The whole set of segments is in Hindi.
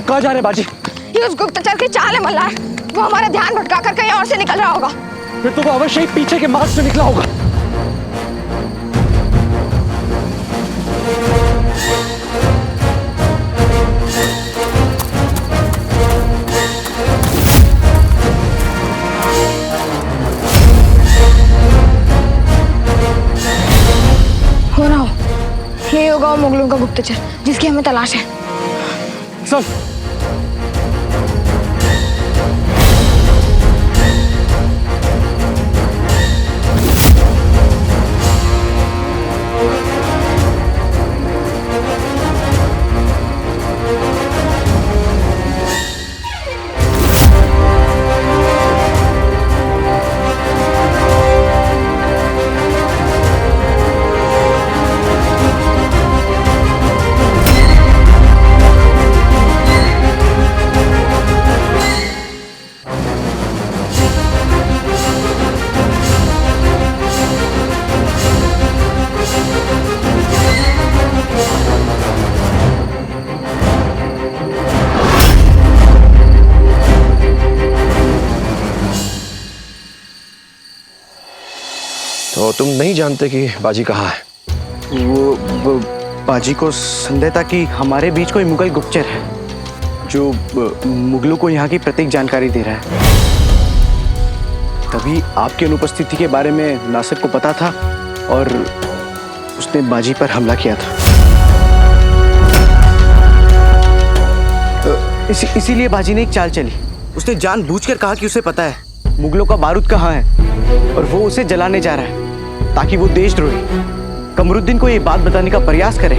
कहाँ जा रहे बाजी? ये उस गुप्तचर की चाल है मल्हार। वो हमारा ध्यान भटका कर कहीं और से निकल रहा होगा। फिर तो वो अवश्य ही पीछे के मार्ग से निकला होगा। हो ना हो, ये होगा वो मुगलों का गुप्तचर जिसकी हमें तलाश है। चल। तो तुम नहीं जानते कि बाजी कहाँ है? वो बाजी को संदेह था कि हमारे बीच कोई मुगल गुप्तचर है जो मुगलों को यहाँ की प्रत्येक जानकारी दे रहा है। तभी आपकी अनुपस्थिति के बारे में नासिर को पता था और उसने बाजी पर हमला किया था। इसीलिए बाजी ने एक चाल चली। उसने जानबूझकर कहा कि उसे पता है मुगलों का बारूद कहाँ है और वो उसे जलाने जा रहा है ताकि वो देशद्रोही कमरुद्दीन को ये बात बताने का प्रयास करे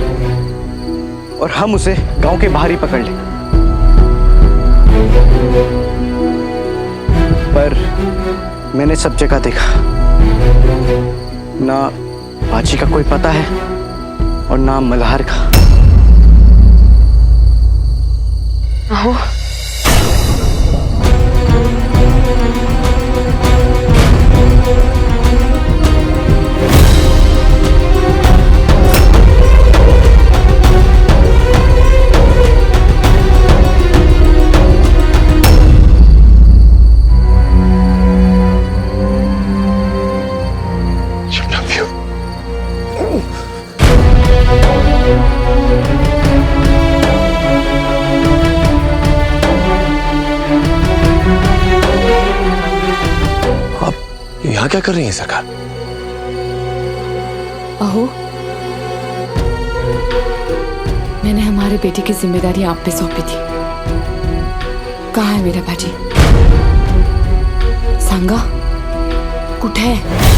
और हम उसे गांव के बाहर ही पकड़ लें। पर मैंने सब जगह देखा, ना बाजी का कोई पता है और ना मल्हार का। आहो। यहाँ क्या कर रही है सरकार? बहू, मैंने हमारे बेटे की जिम्मेदारी आप पे सौंपी थी। कहाँ है मेरा बाजी? सांगा कुठे है?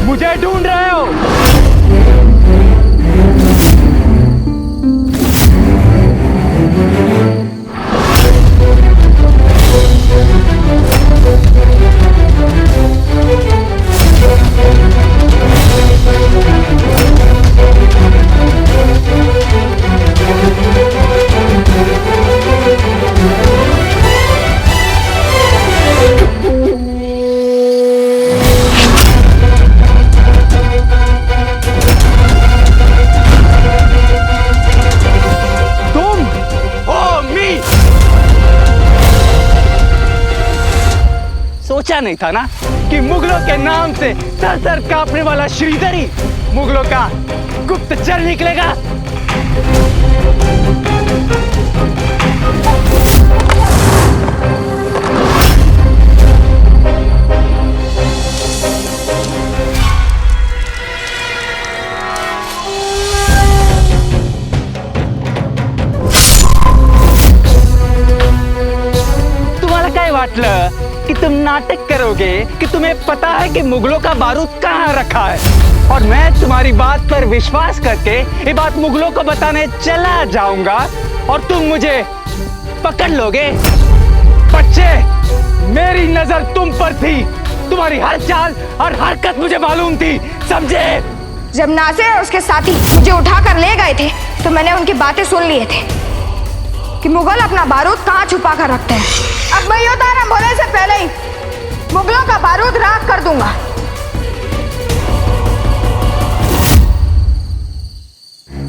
मुझे ढूंढ रहे हो? सोचा नहीं था ना कि मुगलों के नाम से सर सर कांपने वाला श्रीधर ही मुगलों का गुप्तचर निकलेगा। तुम्हाला काय वाटलं कि तुम नाटक करोगे कि तुम्हें पता है कि मुगलों का बारूद कहाँ रखा है और मैं तुम्हारी बात पर विश्वास करके ये बात मुगलों को बताने चला जाऊंगा और तुम मुझे पकड़ लोगे? बच्चे, मेरी नजर तुम पर थी। तुम्हारी हर चाल और हरकत मुझे मालूम थी, समझे? जब नासिर और उसके साथी मुझे उठाकर ले गए थे तो मैंने उनकी बातें सुन लिए थे कि मुगल अपना बारूद कहाँ छुपा कर रखते हैं। अब मैं यो तारा बोलने से पहले ही मुगलों का बारूद राख कर दूंगा।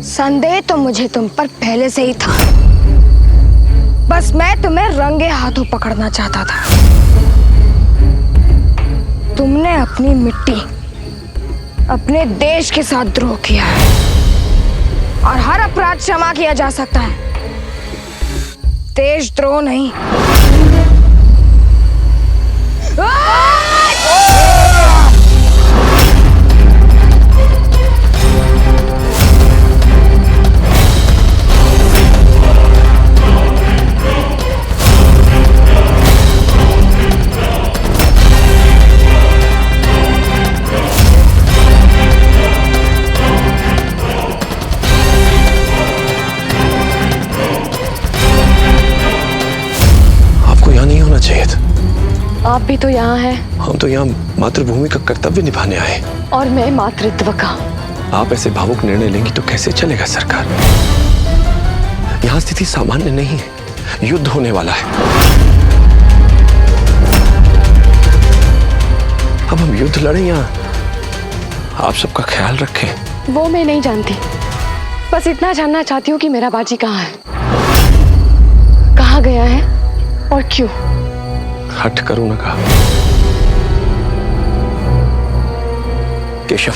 संदेह तो मुझे तुम पर पहले से ही था, बस मैं तुम्हें रंगे हाथों पकड़ना चाहता था। तुमने अपनी मिट्टी, अपने देश के साथ द्रोह किया है और हर अपराध क्षमा किया जा सकता है, देशद्रोह नहीं। चाहिए था। आप भी तो यहाँ हैं। हम तो यहाँ मातृभूमि का कर्तव्य निभाने आए और मैं मातृत्व का। आप ऐसे भावुक निर्णय लेंगी तो कैसे चलेगा सरकार? यहाँ स्थिति सामान्य नहीं है, युद्ध होने वाला है। अब हम युद्ध लड़ें या आप सबका ख्याल रखें? वो मैं नहीं जानती, बस इतना जानना चाहती हूँ कि मेरा बाजी कहाँ है, कहाँ गया है और क्यों। हट करो ना कहा। केशव,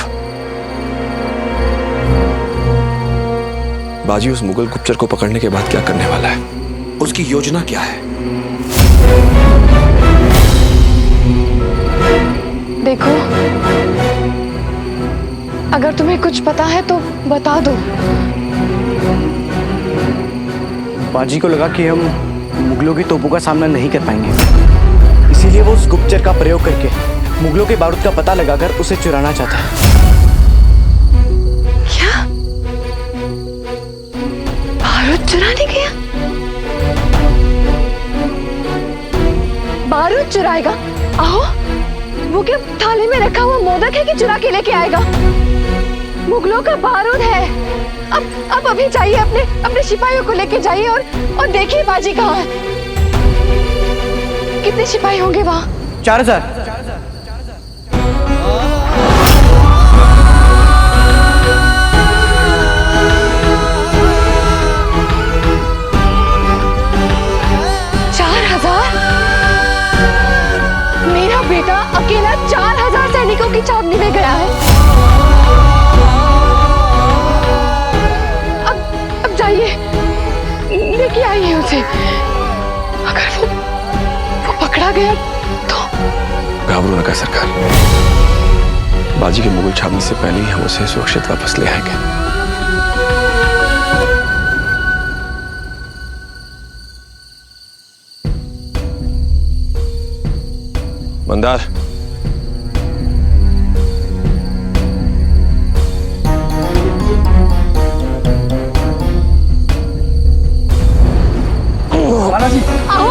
बाजी उस मुगल गुप्तचर को पकड़ने के बाद क्या करने वाला है? उसकी योजना क्या है? देखो, अगर तुम्हें कुछ पता है तो बता दो। बाजी को लगा कि हम मुगलों की तोपों का सामना नहीं कर पाएंगे, इसीलिए वो उस गुप्तचर का प्रयोग करके मुगलों के बारूद का पता लगाकर उसे चुराना चाहता है। क्या? बारूद चुराने गया? बारूद चुराएगा? आओ, वो क्या थाली में रखा हुआ मोदक है कि चुरा के लेके आएगा? मुगलों का बारूद है। अब अभी जाइए, अपने सिपाहियों को लेके जाइए और देखिए बाजी कहाँ है। कितने सिपाही होंगे वहाँ? 4000। मेरा बेटा अकेला 4000 सैनिकों की छावनी में गया है। अब जाइए, लेके आइए उसे। अगर वो पकड़ा गया तो? घाबरो न कर सरकार, बाजी के मुगल छावनी से पहले ही हम उसे सुरक्षित वापस ले आएंगे। मंदार, बालाजी, आओ।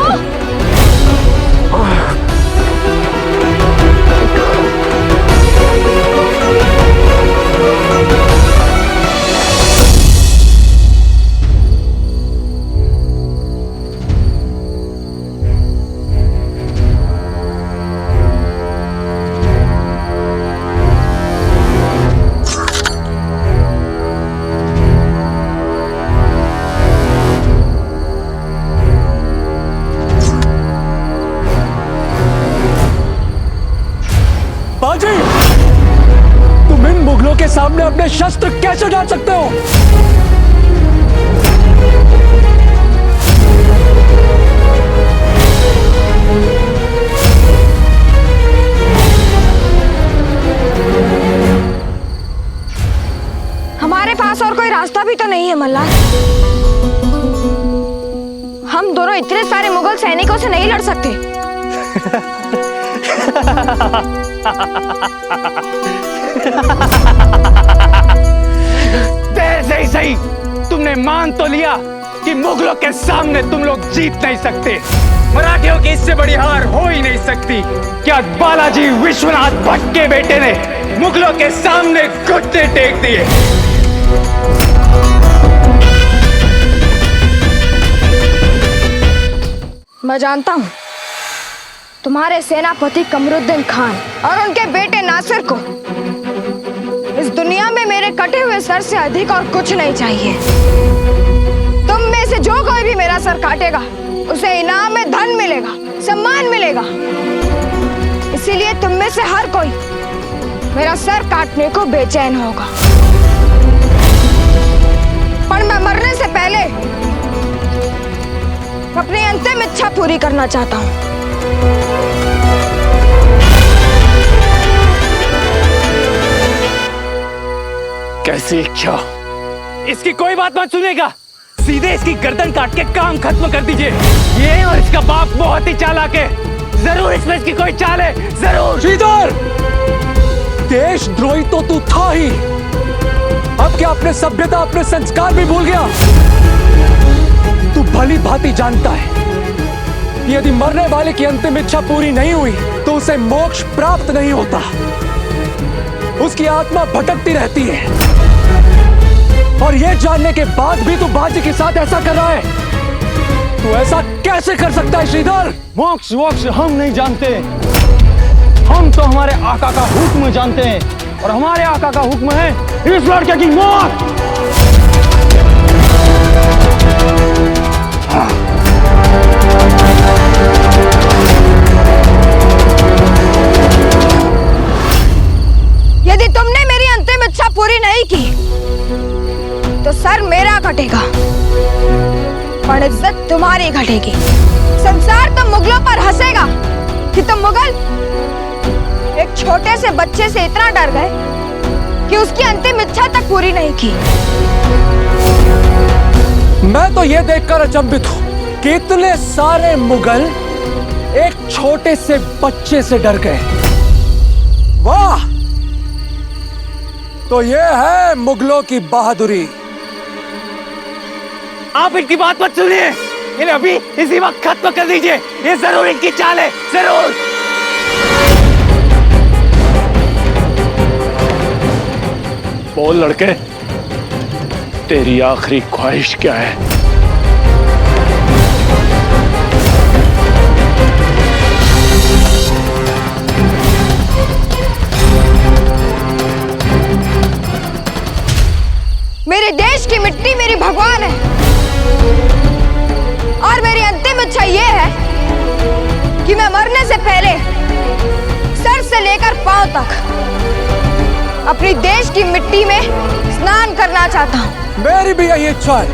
बाजी, तुम इन मुगलों के सामने अपने शस्त्र कैसे डाल सकते हो? हमारे पास और कोई रास्ता भी तो नहीं है मल्हार। हम दोनों इतने सारे मुगल सैनिकों से नहीं लड़ सकते। देर से ही सही, तुमने मान तो लिया कि मुगलों के सामने तुम लोग जीत नहीं सकते। मराठियों की इससे बड़ी हार हो ही नहीं सकती। क्या बालाजी विश्वनाथ भट्ट के बेटे ने मुगलों के सामने घुटने टेक दिए। मैं जानता हूँ तुम्हारे सेनापति कमरुद्दीन खान और उनके बेटे नासिर को इस दुनिया में मेरे कटे हुए सर से अधिक और कुछ नहीं चाहिए। तुम में से जो कोई भी मेरा सर काटेगा उसे इनाम में धन मिलेगा, सम्मान मिलेगा। इसीलिए तुम में से हर कोई मेरा सर काटने को बेचैन होगा। पर मैं मरने से पहले अपनी अंतिम इच्छा पूरी करना चाहता हूँ। कैसी इच्छा? इसकी कोई बात मत सुनेगा, सीधे इसकी गर्दन काट के काम खत्म कर दीजिए। ये और इसका बाप बहुत ही चालाक है, जरूर इसमें इसकी कोई चाल है, जरूर। श्रीधर, देशद्रोही तो तू था ही, अब क्या अपने सभ्यता अपने संस्कार भी भूल गया? तू भली भांति जानता है यदि मरने वाले की अंतिम इच्छा पूरी नहीं हुई तो उसे मोक्ष प्राप्त नहीं होता, उसकी आत्मा भटकती रहती है। और यह जानने के बाद भी तू बाजी के साथ ऐसा कर रहा है, तू ऐसा कैसे कर सकता है श्रीधर? मोक्ष वोक्ष हम नहीं जानते, हम तो हमारे आका का हुक्म जानते हैं और हमारे आका का हुक्म है इस लड़के की मौत। यदि तुमने मेरी अंतिम इच्छा पूरी नहीं की तो सर मेरा कटेगा, पर इज्जत तुम्हारी घटेगी। संसार तो मुगलों पर हंसेगा कि तुम मुगल एक छोटे से बच्चे से इतना डर गए कि उसकी अंतिम इच्छा तक पूरी नहीं की। मैं तो यह देखकर अचंभित हूं कि इतने सारे मुगल एक छोटे से बच्चे से डर गए। वाह! तो यह है मुगलों की बहादुरी। आप इनकी बात मत सुनिए, इन्हें अभी इसी वक्त खत्म कर दीजिए, ये जरूर इनकी चाल है, जरूर। बोल लड़के, तेरी आखिरी ख्वाहिश क्या है? मेरे देश की मिट्टी मेरी भगवान है और मेरी अंतिम इच्छा यह है कि मैं मरने से पहले सर से लेकर पांव तक अपनी देश की मिट्टी में स्नान करना चाहता हूँ। मेरी भी यही इच्छा है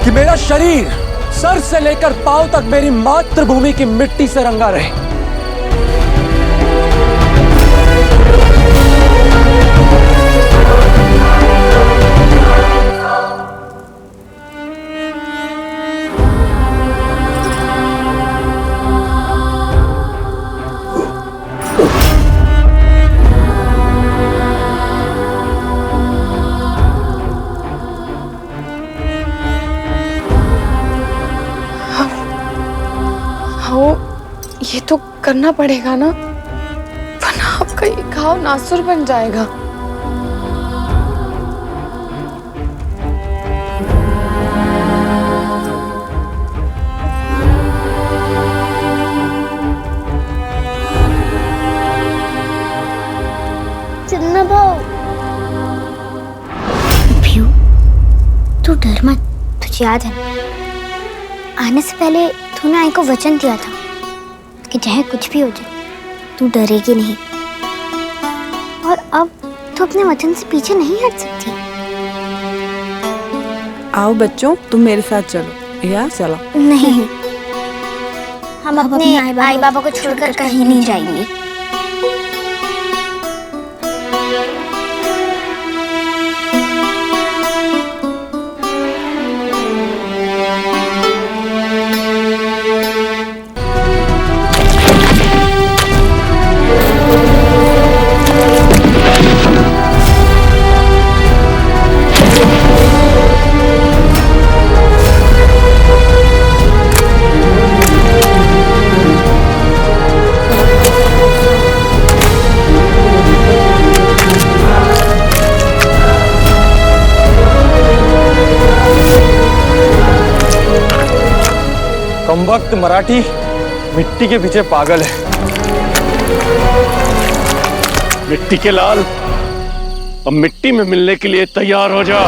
कि मेरा शरीर सर से लेकर पांव तक मेरी मातृभूमि की मिट्टी से रंगा रहे। ये तो करना पड़ेगा ना, वरना आपका ये घाव नासुर बन जाएगा। चन्ना भाऊ, भ्यू, तू डर मत। तुझे याद है आने से पहले तूने आई को वचन दिया था कि चाहे कुछ भी हो जाए तू डरेगी नहीं, और अब तू अपने वचन से पीछे नहीं हट सकती। आओ बच्चों, तुम मेरे साथ चलो। या चलो। नहीं, हम अपने आई बाबा को छोड़कर कहीं नहीं जाएंगे। भक्त मराठी मिट्टी के पीछे पागल है। मिट्टी के लाल, अब मिट्टी में मिलने के लिए तैयार हो जा।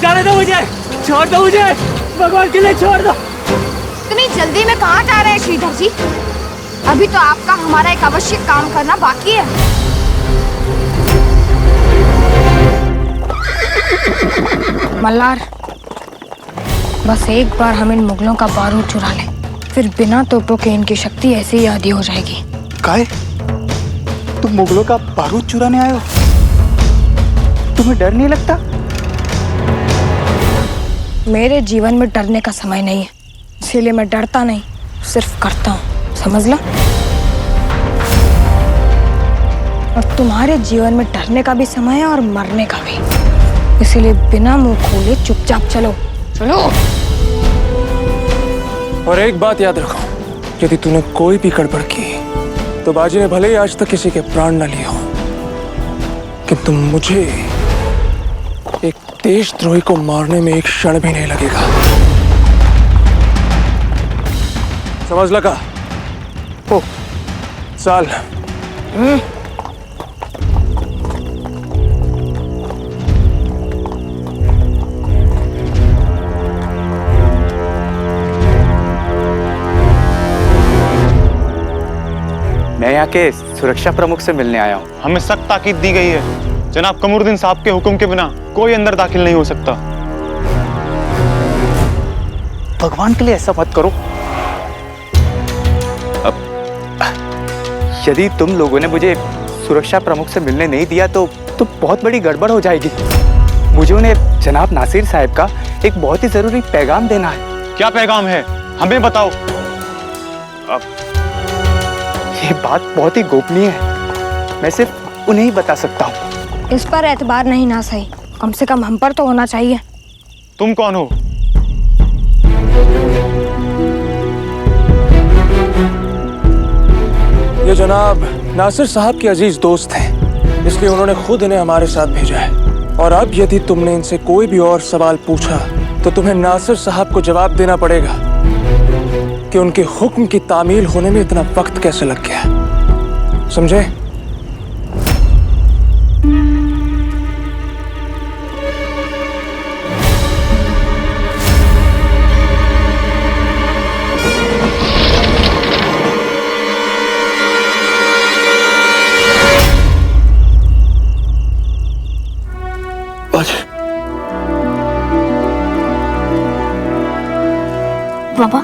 जाने दो मुझे, छोड़ दो मुझे, भगवान के लिए छोड़ दो। इतनी जल्दी में कहाँ जा रहे हैं श्रीधर जी? अभी तो आपका हमारा एक आवश्यक काम करना बाकी है। मल्हार, बस एक बार हम इन मुगलों का बारूद चुरा लें, फिर बिना तोपों के इनकी शक्ति ऐसे ही आधी हो जाएगी। काहे? तुम मुगलों का बारूद चुराने आए हो? तुम्हें डर नहीं लगता? मेरे जीवन में डरने का समय नहीं है, इसीलिए मैं डरता नहीं, सिर्फ करता हूँ, समझ ला? और तुम्हारे जीवन में डरने का भी समय है और मरने का भी, इसीलिए बिना मुंह खोले चुपचाप चलो। चलो। और एक बात याद रखो, यदि तूने कोई भी गड़बड़ की तो बाजी ने भले ही आज तक किसी के प्राण न लिए हो, किंतु मुझे एक देशद्रोही को मारने में एक क्षण भी नहीं लगेगा। समझ लगा? ओ, चल। मैं यहाँ के सुरक्षा प्रमुख से मिलने आया हूँ। हमें सख्त ताकीद दी गई है, जनाब कमरुद्दीन साहब के हुक्म के बिना कोई अंदर दाखिल नहीं हो सकता। भगवान के लिए ऐसा मत करो। अब यदि तुम लोगों ने मुझे सुरक्षा प्रमुख से मिलने नहीं दिया तो बहुत बड़ी गड़बड़ हो जाएगी। मुझे उन्हें जनाब नासिर साहब का एक बहुत ही जरूरी पैगाम देना है। क्या पैगाम है, हमें बताओ। अब ये बात बहुत ही गोपनीय है, मैं सिर्फ उन्हें ही बता सकता हूँ। इस पर एतबार नहीं ना सही, कम से कम हम पर तो होना चाहिए। तुम कौन हो? ये जनाब नासिर साहब के अजीज दोस्त हैं, इसलिए उन्होंने खुद इन्हें हमारे साथ भेजा है। और अब यदि तुमने इनसे कोई भी और सवाल पूछा तो तुम्हें नासिर साहब को जवाब देना पड़ेगा कि उनके हुक्म की तामील होने में इतना वक्त कैसे लग गया। समझे? बाबा,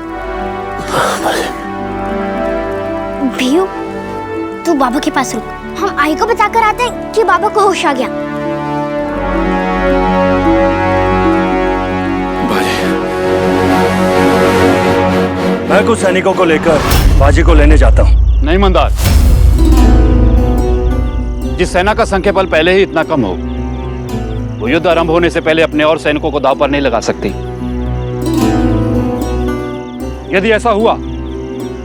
भीयू, तू बाबा के पास रुक, हम आई को बताकर आते हैं कि बाबा को होश आ गया। मैं कुछ सैनिकों को लेकर बाजी को लेने जाता हूँ। नहीं मंदार, जिस सेना का संख्या बल पहले ही इतना कम हो, वो युद्ध आरंभ होने से पहले अपने और सैनिकों को दांव पर नहीं लगा सकती। यदि ऐसा हुआ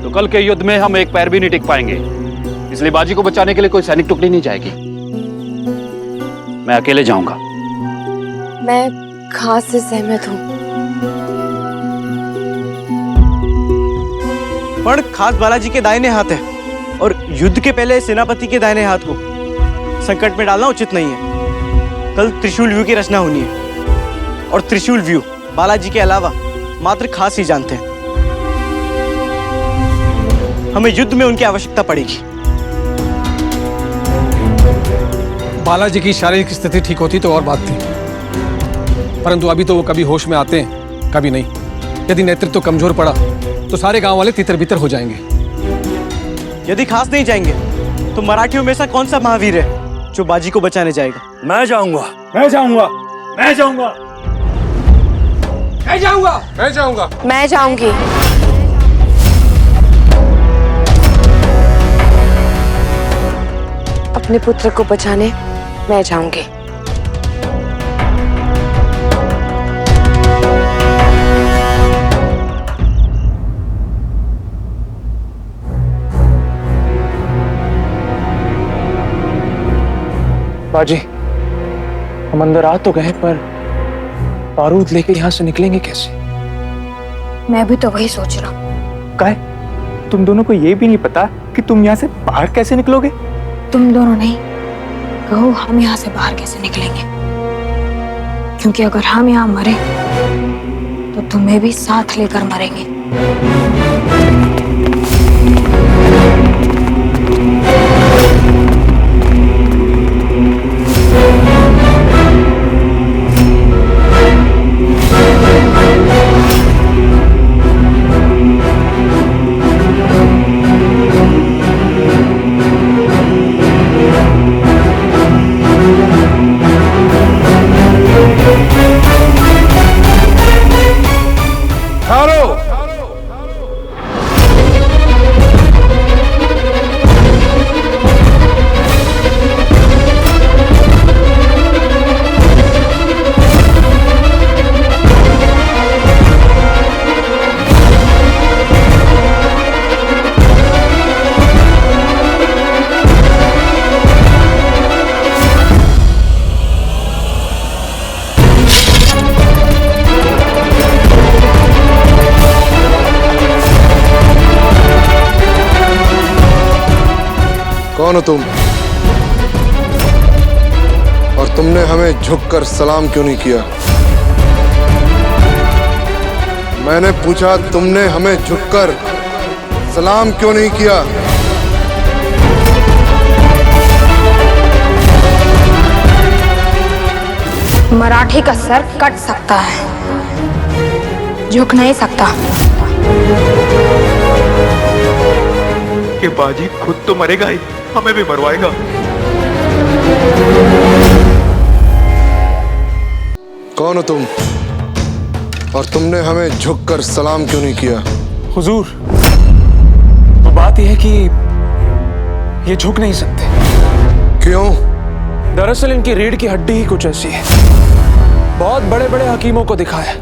तो कल के युद्ध में हम एक पैर भी नहीं टिक पाएंगे, इसलिए बाजी को बचाने के लिए कोई सैनिक टुकड़ी नहीं जाएगी। मैं अकेले जाऊंगा। मैं खास से सहमत हूँ। पर खास बालाजी के दाहिने हाथ है और युद्ध के पहले सेनापति के दाहिने हाथ को संकट में डालना उचित नहीं है। कल त्रिशूल व्यू की रचना होनी है और त्रिशूल व्यू बालाजी के अलावा मात्र खास ही जानते हैं। हमें युद्ध में उनकी आवश्यकता पड़ेगी। बालाजी की शारीरिक स्थिति ठीक होती तो और बात थी, परंतु अभी तो वो कभी होश में आते हैं कभी नहीं। यदि नेतृत्व कमजोर पड़ा तो सारे गांव वाले तितर बितर हो जाएंगे। यदि खास नहीं जाएंगे तो मराठियों में से कौन सा महावीर है जो बाजी को बचाने जाएगा? मैं जाऊंगा, मैं जाऊंगा, मैं जाऊंगा, मैं जाऊंगा, मैं जाऊंगा, मैं जाऊंगी। अपने पुत्र को बचाने मैं जाऊंगी। बाजी, हम अंदर आ तो गए, पर बारूद लेके यहाँ से निकलेंगे कैसे? मैं भी तो वही सोच रहा हूँ। काय, तुम दोनों को ये भी नहीं पता कि तुम यहाँ से बाहर कैसे निकलोगे? तुम दोनों नहीं, कहो हम यहाँ से बाहर कैसे निकलेंगे? क्योंकि अगर हम यहाँ मरे तो तुम्हें भी साथ लेकर मरेंगे। कौन हो तुम? और तुमने हमें झुककर सलाम क्यों नहीं किया? मैंने पूछा, तुमने हमें झुककर सलाम क्यों नहीं किया? मराठी का सर कट सकता है, झुक नहीं सकता। कि बाजी खुद तो मरेगा ही, हमें भी मरवाएगा। कौन हो तुम? और तुमने हमें झुककर सलाम क्यों नहीं किया? हुजूर, तो बात यह है कि ये झुक नहीं सकते। क्यों? दरअसल इनकी रीढ़ की हड्डी ही कुछ ऐसी है। बहुत बड़े बड़े हकीमों को दिखाया,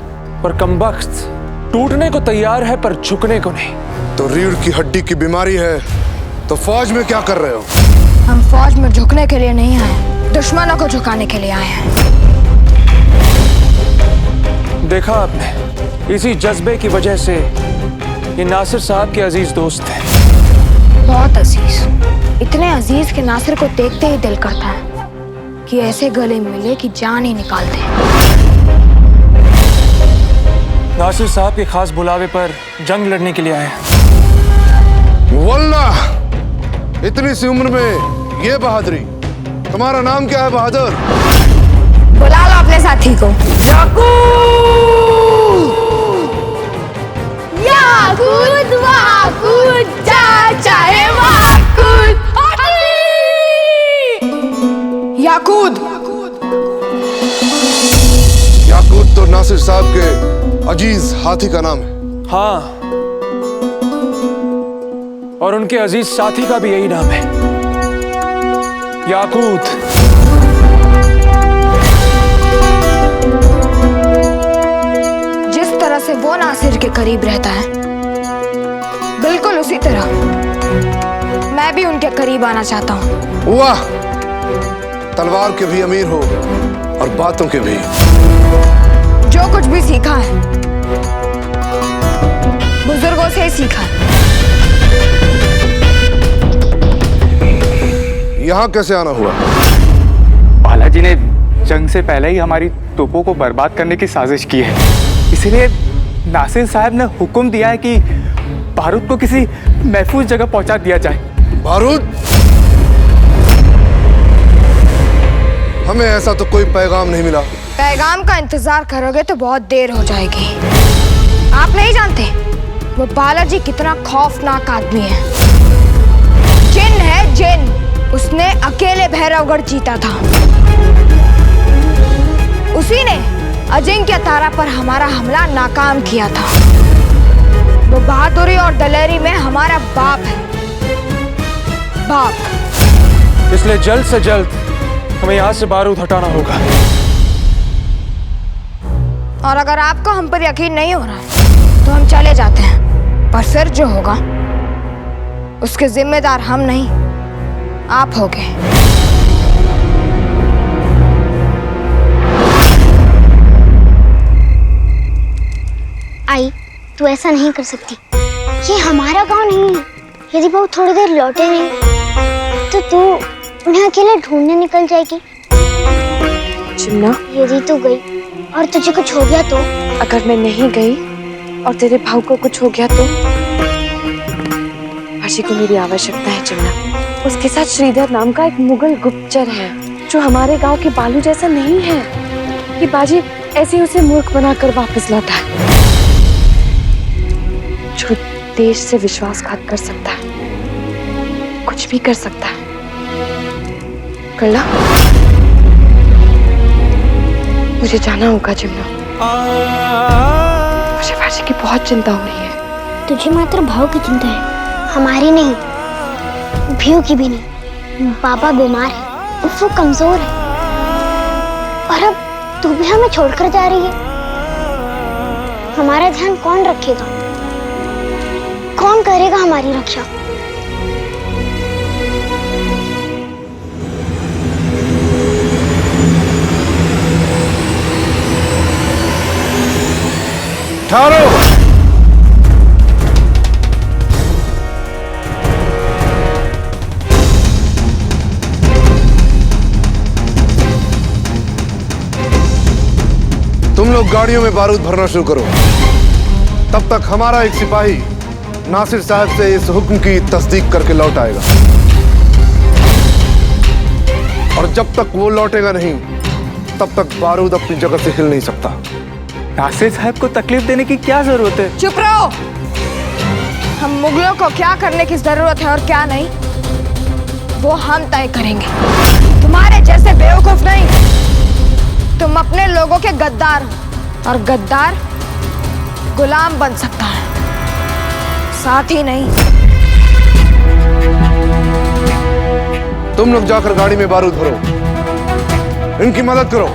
पर कमबख्त टूटने को तैयार है पर झुकने को नहीं। तो रीढ़ की हड्डी की बीमारी है तो फौज में क्या कर रहे हो? हम फौज में झुकने के लिए नहीं आए, दुश्मनों को झुकाने के लिए आए हैं। देखा आपने, इसी जज्बे की वजह से ये नासिर साहब के अजीज दोस्त हैं। बहुत अजीज, इतने अजीज के नासिर को देखते ही दिल करता है कि ऐसे गले मिले कि जान ही निकाल दे। नासिर साहब के खास बुलावे पर जंग लड़ने के लिए आए हैं। वल्लाह, इतनी सी उम्र में ये बहादुरी। तुम्हारा नाम क्या है बहादुर? बुला लो अपने साथी को। याकूत वाकूत, जा चाहे वाकूत। याकूत, याकूत तो नासिर साहब के अजीज हाथी का नाम है। हाँ, और उनके अजीज साथी का भी यही नाम है, याकूत। जिस तरह से वो नासिर के करीब रहता है, बिल्कुल उसी तरह मैं भी उनके करीब आना चाहता हूँ। वाह, तलवार के भी अमीर हो और बातों के भी। जो कुछ भी सीखा है बुजुर्गों से ही सीखा है। यहाँ कैसे आना हुआ? बालाजी ने जंग से पहले ही हमारी तोपों को बर्बाद करने की साजिश की है, इसलिए नासिर साहब ने हुक्म दिया है कि बारूद को किसी महफूज जगह पहुंचा दिया जाए। बारूद? हमें ऐसा तो कोई पैगाम नहीं मिला। पैगाम का इंतजार करोगे तो बहुत देर हो जाएगी। आप नहीं जानते वो बालाजी कितना खौफनाक आदमी है। जिन है जिन। उसने अकेले भैरवगढ़ जीता था। उसी ने अजिंक्य तारा पर हमारा हमला नाकाम किया था। वो बहादुरी और दलेरी में हमारा बाप है। बाप। इसलिए जल्द से जल्द हमें यहाँ से बारूद हटाना होगा। और अगर आपको हम पर यकीन नहीं हो रहा तो हम चले जाते हैं। पर फिर जो होगा उसके जिम्मेदार हम नहीं, आप होगे। आई, तू ऐसा नहीं कर सकती। ये हमारा गांव नहीं है। यदि वो थोड़ी देर लौटे नहीं तो तू उन्हें अकेले ढूंढने निकल जाएगी। चिमना, यदि तू गई और तुझे कुछ हो गया तो? अगर मैं नहीं गई और तेरे भाव को कुछ हो गया तो? बाजी को मेरी आवश्यकता है चिमना। उसके साथ श्रीधर नाम का एक मुगल गुप्तचर है जो हमारे गांव के बालू जैसा नहीं है कि बाजी ऐसे उसे मूर्ख बनाकर वापस लौटा है। जो देश से विश्वासघात कर सकता है, कुछ भी कर सकता है। कल्ला, मुझे जाना होगा चिमना। मुझे बाजी की बहुत चिंता हो रही है। तुझे मात्र भाव की चिंता है, हमारी नहीं, भीव की भी नहीं। पापा बीमार है, वो कमजोर है, और अब तू भी हमें छोड़कर जा रही है। हमारा ध्यान कौन रखेगा? कौन करेगा हमारी रक्षा? ठहरो। तुम लोग गाड़ियों में बारूद भरना शुरू करो। तब तक हमारा एक सिपाही नासिर साहब से इस हुक्म की तस्दीक करके लौट आएगा, और जब तक वो लौटेगा नहीं तब तक बारूद अपनी जगह से हिल नहीं सकता। नासिर साहब को तकलीफ देने की क्या जरूरत है? चुप रहो। हम मुगलों को क्या करने की जरूरत है और क्या नहीं, वो हम तय करेंगे। तुम्हारे जैसे बेवकूफ नहीं। तुम अपने लोगों के गद्दार हो, और गद्दार गुलाम बन सकता है, साथी नहीं। तुम लोग जाकर गाड़ी में बारूद भरो, इनकी मदद करो।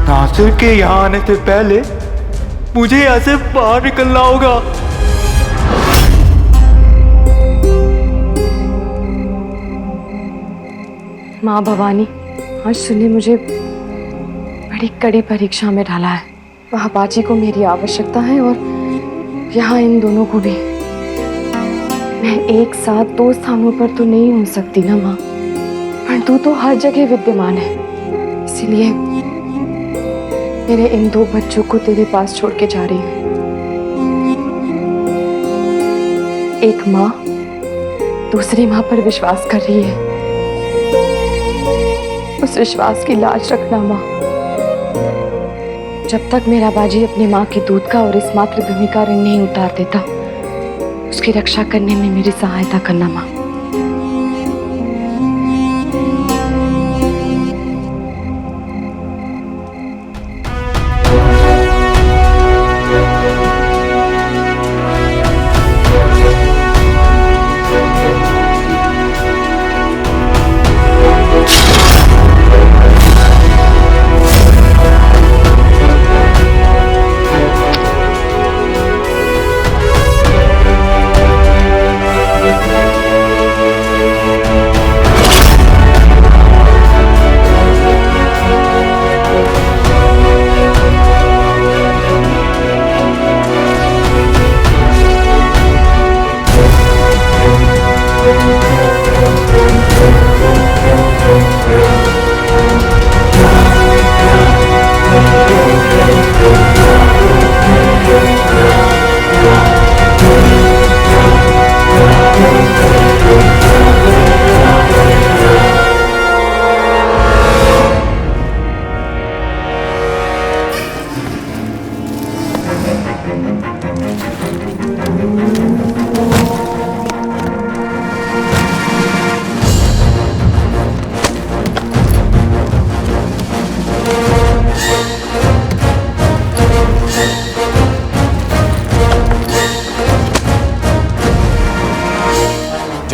नासिर के यहाँ आने से पहले मुझे यहाँ से बाहर निकलना होगा। माँ भवानी, आज तूने मुझे बड़ी कड़ी परीक्षा में डाला है। वहाँ बाजी को मेरी आवश्यकता है और यहाँ इन दोनों को भी। मैं एक साथ दो स्थानों पर तो नहीं हो सकती ना माँ, पर तू तो हर जगह विद्यमान है। इसीलिए मेरे इन दो बच्चों को तेरे पास छोड़ के जा रही हूँ। एक माँ दूसरी माँ पर विश्वास कर रही है। उस विश्वास की लाज रखना माँ। जब तक मेरा बाजी अपनी माँ की दूध का और इस मातृभूमि का ऋण नहीं उतार देता, उसकी रक्षा करने में मेरी सहायता करना माँ।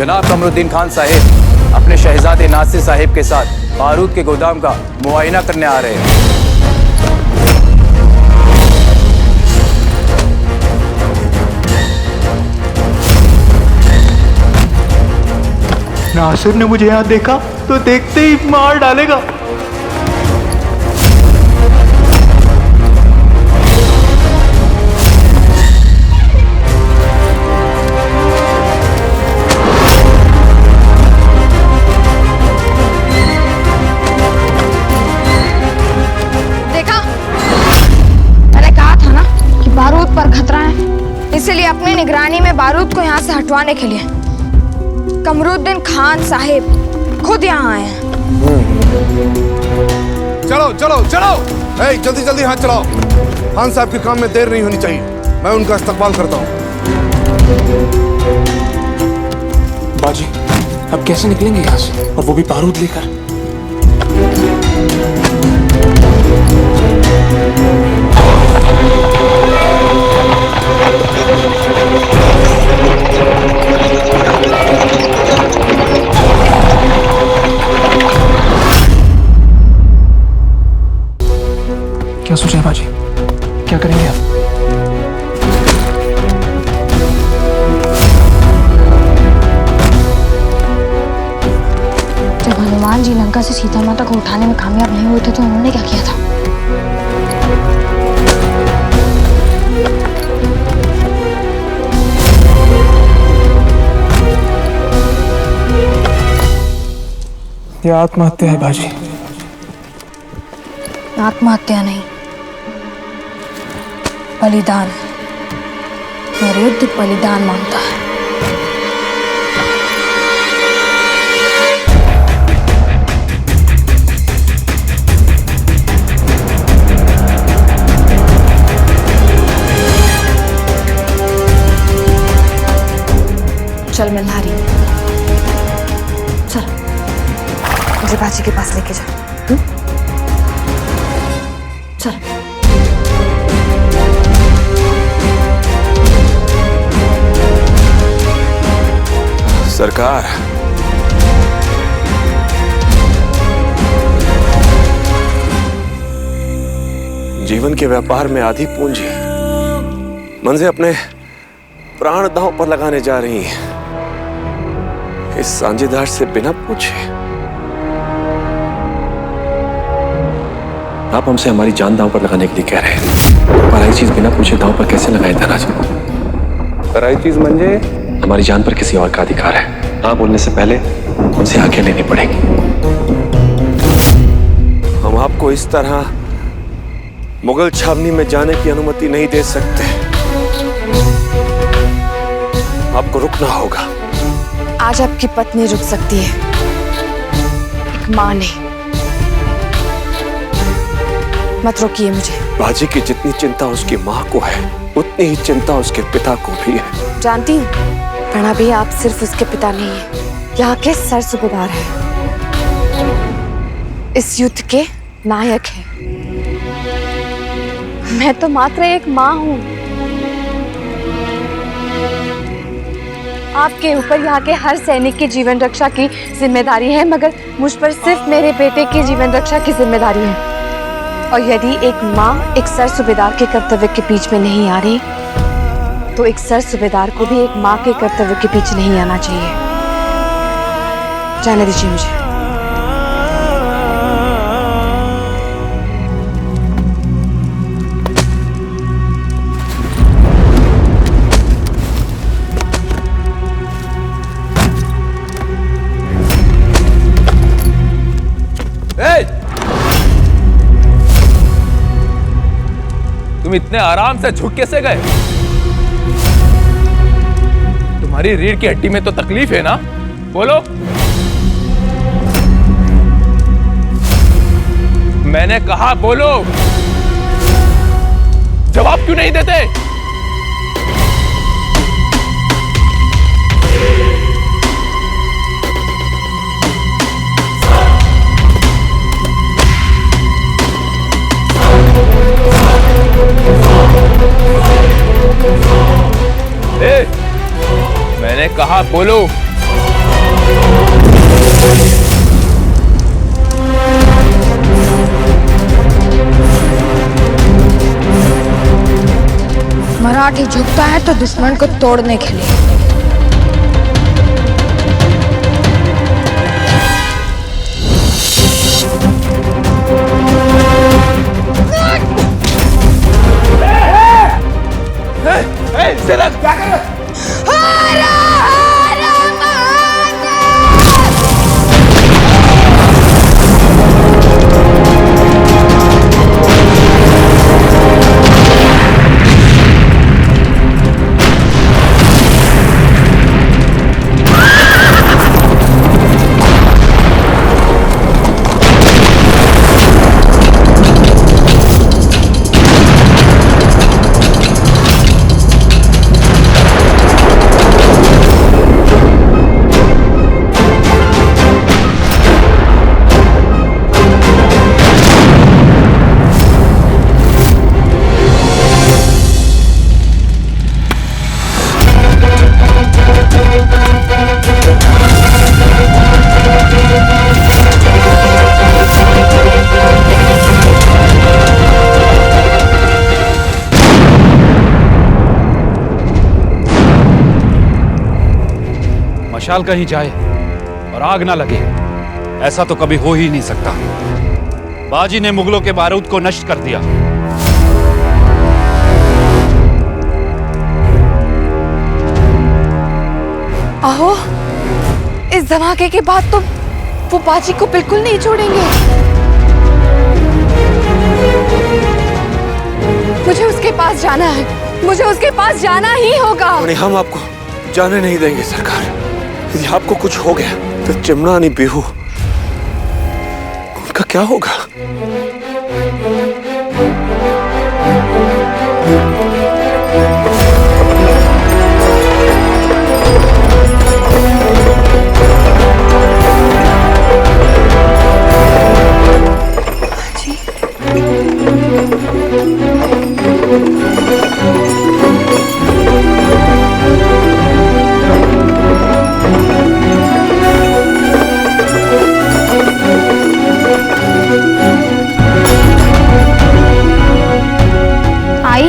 जनाब कमरुद्दीन खान साहिब अपने शहजादे नासिर साहिब के साथ बारूद के गोदाम का मुआयना करने आ रहे हैं। नासिर ने मुझे यहाँ देखा तो देखते ही मार डालेगा। देखा, मैंने कहा था ना कि बारूद पर खतरा है, इसलिए अपनी निगरानी में बारूद को यहाँ से हटवाने के लिए कमरुद्दीन खान साहिब खुद यहाँ आए हैं। चलो चलो चलो, जल्दी जल्दी हाथ चलाओ। खान साहब के काम में देर नहीं होनी चाहिए, मैं उनका इस्तकबाल करता हूँ। बाजी, अब कैसे निकलेंगे यहाँ से, और वो भी बारूद लेकर? क्या सोचा है बाजी, क्या करेंगे आप? जब हनुमान जी लंका से सीता माता को उठाने में कामयाब नहीं हुए थे तो उन्होंने क्या किया था? ये आत्महत्या है बाजी। आत्महत्या नहीं, बलिदान। और युद्ध बलिदान मांगता है। चल मल्हारी, चल मुझे बाजी के पास लेके जा। चल। सरकार, जीवन के व्यापार में आधी पूंजी मंजे अपने प्राण दांव पर लगाने जा रही हैं। इस साझेदार से बिना पूछे आप हमसे हमारी जान दांव पर लगाने के लिए कह रहे हैं। पराई चीज बिना पूछे दांव पर कैसे लगाए धराज? पराई चीज मंजे हमारी जान पर किसी और का अधिकार है। हाँ बोलने से पहले हमसे आज्ञा लेनी पड़ेगी। हम आपको इस तरह मुगल छावनी में जाने की अनुमति नहीं दे सकते। आपको रुकना होगा। आज आपकी पत्नी रुक सकती है, एक मां नहीं। मत रोकिए मुझे। बाजी की जितनी चिंता उसकी मां को है, उतनी ही चिंता उसके पिता को भी है। जानती हूँ, प्रणा भी आप सिर्फ उसके पिता नहीं है, यहाँ के सर सूबेदार हैं, इस युद्ध के नायक हैं। मैं तो मात्र एक माँ हूँ। आपके ऊपर यहाँ के हर सैनिक की जीवन रक्षा की जिम्मेदारी है, मगर मुझ पर सिर्फ मेरे बेटे की जीवन रक्षा की जिम्मेदारी है। और यदि एक माँ एक सर सूबेदार के कर्तव्य के बीच में नहीं आ रही, तो एक सर सूबेदार को भी एक माँ के कर्तव्य के पीछे नहीं आना चाहिए। जाने दीजिए मुझे। तुम इतने आराम से झुक कैसे गए? तुम्हारी रीढ़ की हड्डी में तो तकलीफ है ना? बोलो। मैंने कहा बोलो। जवाब क्यों नहीं देते? मैंने कहा बोलो। मराठी झुकता है तो दुश्मन को तोड़ने के लिए। क्या कर मशाल कहीं जाए और आग ना लगे, ऐसा तो कभी हो ही नहीं सकता। बाजी ने मुगलों के बारूद को नष्ट कर दिया। आहो, इस धमाके के बाद तो वो बाजी को बिल्कुल नहीं छोड़ेंगे। मुझे उसके पास जाना है, मुझे उसके पास जाना ही होगा। हम आपको जाने नहीं देंगे सरकार। यदि आपको कुछ हो गया तो चिमना नहीं बेहू, उनका क्या होगा? आई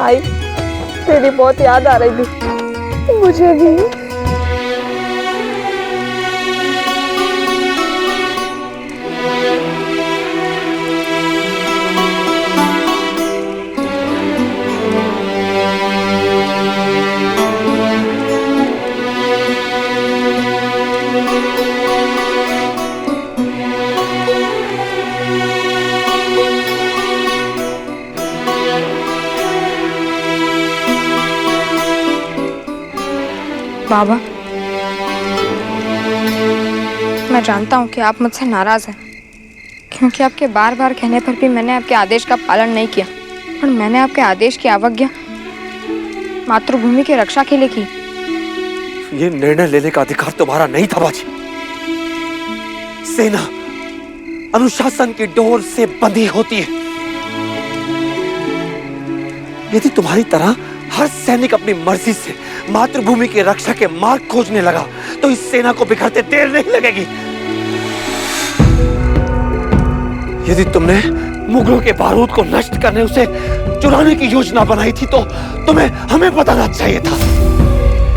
आई, तेरी बहुत याद आ रही थी मुझे भी। बाबा, मैं जानता हूँ कि आप मुझसे नाराज हैं, क्योंकि आपके बार बार कहने पर भी मैंने आपके आदेश का पालन नहीं किया। पर मैंने आपके आदेश की अवज्ञा मातृभूमि की रक्षा के लिए की। ये निर्णय लेने का अधिकार तुम्हारा नहीं था बाजी। सेना अनुशासन की डोर से बंधी होती है। यदि तुम्हारी तरह हर सैनिक अपनी मर्जी से मातृभूमि की रक्षा के मार्ग खोजने लगा तो इस सेना को बिखरते देर नहीं लगेगी। यदि तुमने मुगलों के बारूद को नष्ट करने, उसे चुराने की योजना बनाई थी तो तुम्हें हमें बताना चाहिए था।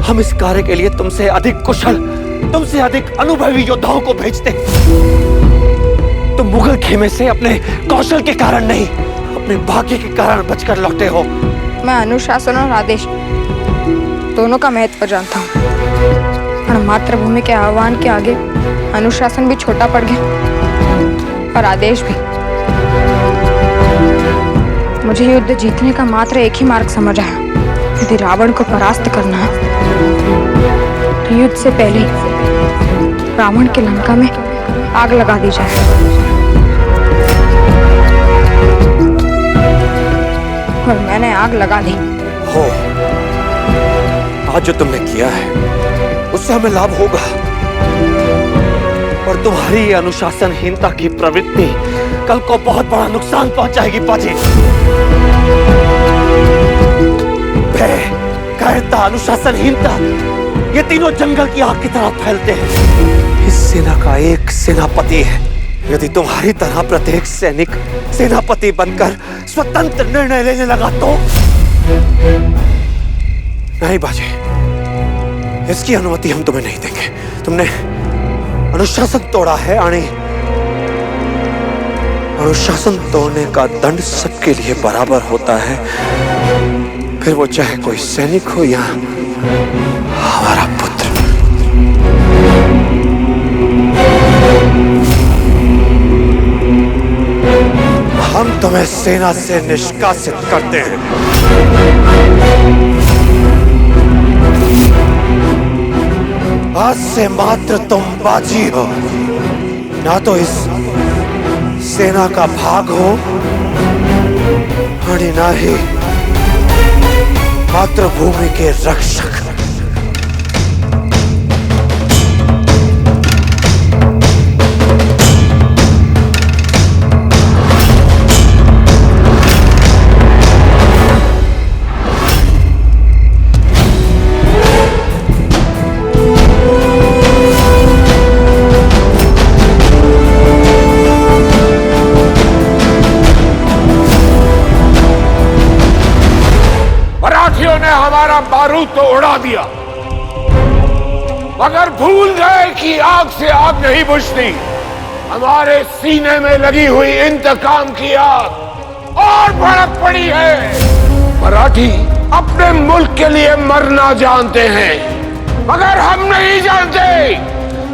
हम इस कार्य के लिए तुमसे अधिक कुशल, तुमसे अधिक अनुभवी योद्धाओं को भेजते। तुम मुगल खेमे से अपने कौशल के कारण नहीं, अपने भाग्य के कारण बचकर लौटे हो। मैं अनुशासन और आदेश दोनों का महत्व जानता हूँ, पर मातृभूमि के आह्वान के आगे अनुशासन भी छोटा पड़ गया और आदेश भी। मुझे युद्ध जीतने का मात्र एक ही मार्ग समझ आया। यदि रावण को परास्त करना है तो युद्ध से पहले रावण के लंका में आग लगा दी जाए। और मैंने आग लगा दी। हो, आज जो तुमने किया है उससे हमें लाभ होगा, और तुम्हारी ये अनुशासनहीनता की प्रवृत्ति कल को बहुत बड़ा नुकसान पहुंचाएगी पाजी। भय, कायरता, अनुशासनहीनता, ये तीनों जंगल की आग की तरह फैलते हैं। इस सेना का एक सेनापति है, यदि तुम्हारी तरह प्रत्येक सैनिक सेनापति बनकर स्वतंत्र निर्णय लेने लगा तो नहीं बाजी, इसकी अनुमति हम तुम्हें नहीं देंगे। तुमने अनुशासन तोड़ा है आणि अनुशासन तोड़ने का दंड सबके लिए बराबर होता है, फिर वो चाहे कोई सैनिक हो या हमारा पुत्र। हम तुम्हें सेना से निष्कासित करते हैं। आज से मात्र तुम बाजी हो, ना तो इस सेना का भाग हो और ना ही मातृभूमि के रक्षक। हमारा बारूद तो उड़ा दिया, मगर भूल गए कि आग से आग नहीं बुझती। हमारे सीने में लगी हुई इंतकाम की आग और भड़क पड़ी है। मराठी अपने मुल्क के लिए मरना जानते हैं, मगर हम नहीं जानते,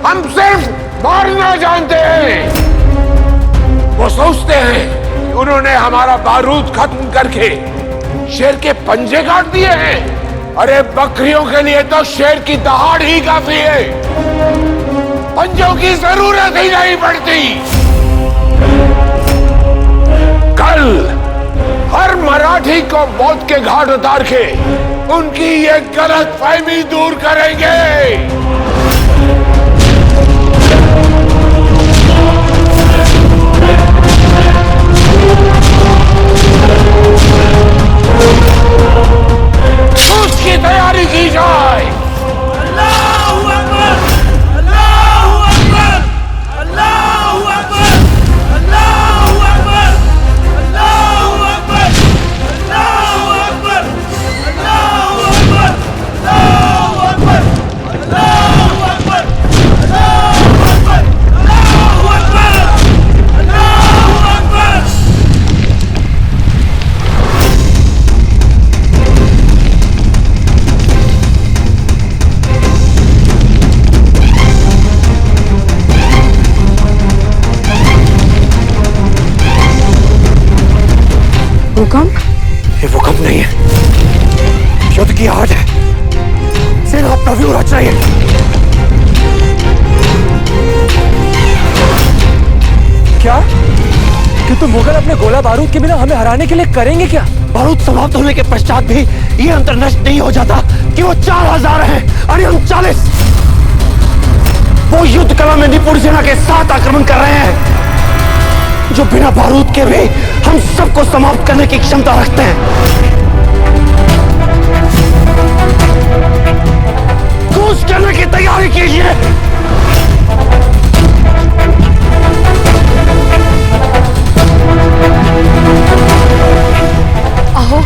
हम सिर्फ मारना जानते हैं। वो सोचते हैं कि उन्होंने हमारा बारूद खत्म करके शेर के पंजे काट दिए हैं। अरे बकरियों के लिए तो शेर की दहाड़ ही काफी है, पंजों की जरूरत ही नहीं पड़ती। कल हर मराठी को मौत के घाट उतार के उनकी ये गलतफहमी दूर करेंगे। उसकी तैयारी की जाए। अल्लाहू अकबर, अल्लाहू अकबर, अल्लाहू अकबर, अल्लाहू अकबर, अल्लाहू अकबर, अल्लाहू अकबर, अल्लाहू अकबर, अल्लाहू अकबर, अल्लाहू अकबर, अल्लाहू अकबर, अल्लाहू अकबर, अल्लाहू अकबर। भूकंप? ये भूकंप नहीं है, युद्ध की आहट है। सेना अपना व्यू रच रही है। क्या कि तुम मुगल अपने गोला बारूद के बिना हमें हराने के लिए करेंगे क्या? बारूद समाप्त होने के पश्चात भी ये अंतर नष्ट नहीं हो जाता कि वो 4000 हैं और हम 40। वो युद्ध कला में निपुण सेना के साथ आक्रमण कर रहे हैं, जो बिना बारूद के भी हम सबको समाप्त करने की क्षमता रखते हैं। कूच करने की तैयारी कीजिए। आहो,